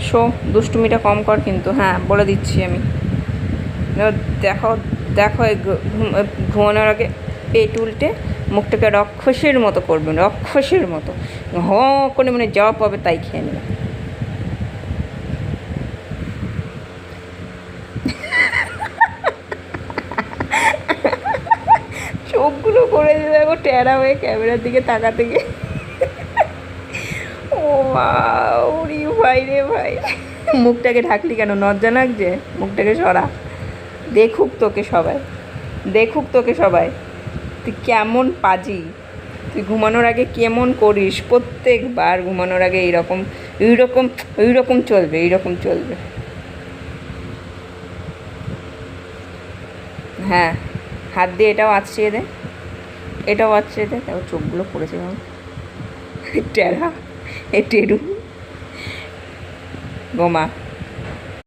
Show দুষ্টুমিটা কম কর কিন্তু, হ্যাঁ বলে দিচ্ছি আমি। দেখো দেখো, ঘুমানোর আগে পেট উল্টে মুখটাকে রাক্ষসের মতো করবেন, রাক্ষসের মতো হ করে, মানে যা পাবে তাই খেয়ে নেবে। চোখগুলো করে দেখো টেরা হয়ে ক্যামেরার দিকে তাকাতে গিয়ে। ও মা, ওরে ভাই রে ভাই, মুখটাকে ঢাকলি কেন? লজ্জা লাগছে? মুখটাকে সরা, দেখুক তোকে সবাই, দেখুক তোকে সবাই তুই কেমন পাজি। তুই ঘুমানোর আগে কেমন করিস, প্রত্যেকবার ঘুমানোর আগে এইরকম এইরকম এইরকম চলবে, এইরকম চলবে। হ্যাঁ, হাত দিয়ে এটাও আছড়িয়ে দে, এটাও আছড়িয়ে দে। তাও চোখগুলো পড়েছে কেমন টেরা, এ টেরু গোমা।